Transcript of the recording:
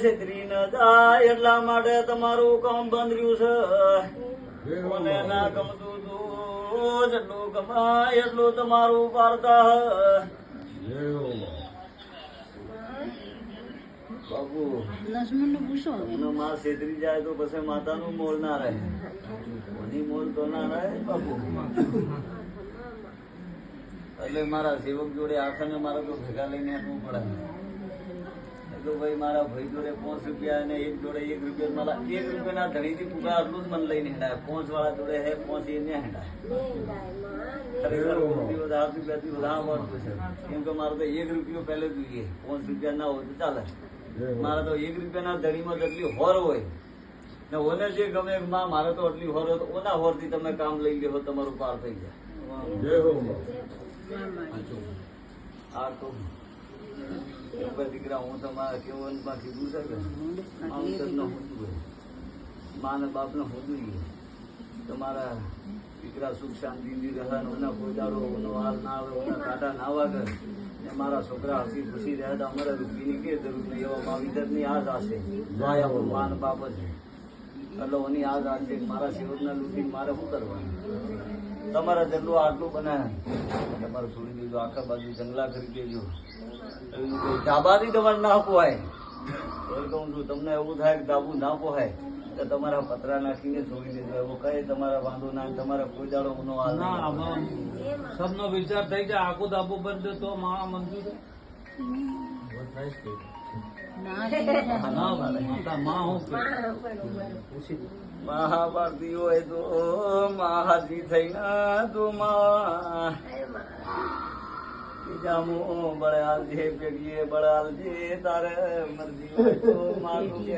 છેતરી ન જાય એટલા માટે તમારું કામ બંધ રહ્યું છે. કોને ના ગમતું તું જેટલું ગમાય એટલું તમારું પાડતા બાબુ. તમને માં છેતરી જાય તો પછી માતાનું મોલ ના રહે, કોની મોલ તો ના રહે બાબુ. એટલે મારા સેવક જોડે આખાને મારે તો ભેગા લઈને આપવું પડે. તો ભાઈ મારા ભાઈ જોડે 5 રૂપિયા અને એક જોડે 1 રૂપિયા, મારા 1 રૂપિયાના ધણીથી પુગા આટલું જ મને લઈને હેડાય. 5 વાળા જોડે હે 5 એને હેડાય. ખરેખર 5 રૂપિયાથી વધારે મળતું છે. કેમ કે મારે તો 1 રૂપિયો પહેલે જોઈએ, 5 રૂપિયા ના હોય તો ચાલે. મારે તો 1 રૂપિયાના ધણીમાં જેટલી હોર હોય ને ઓને જે ગમે માં મારે તો આટલી હોર હોય તો ઓના હોરથી તમે કામ લઈ લેવો, તમારું પાર થઈ જાય. આ તો દીકરા હું તમારા કેવું કીધું છે કે માને બાપ ને હોતું તમારા દીકરા સુખ શાંતિ રહે, કોઈ દાડો હાલ ના આવે, કાંટા ના વાગે ને મારા છોકરા હસી ખુશી રહે તો અમારે રૂપિયાની કે જરૂર નહીં. એવા માવિધર ની આ જ આશે માન બાપ જ એટલે ઓની આ જ આશે. મારા સેવકના લૂંટી મારે શું કરવાનું? તમારા જેટલું આટલું બનાવે તમારે છોડી દેજો, આખા બાજુ જંગલા કરી દેજો. ધાબાથી તમારે ના પોહાય કહું છું. તમને એવું થાય કે ધાબુ ના પોહાય તો તમારા પતરા નાખીને છોડી દેજો. એવું કઈ તમારા વાંધો ના, તમારા કોઈ દાડો નો હાલ સબનો વિચાર થઈ જાય. આખું ધાબુ બંધ તો મા મંજૂર મહાભારતી હોય તો મહાજી થઈને તો જામો બળાલજે પેડીએ બળાલજે તારે મરજી હોય તો માનું કે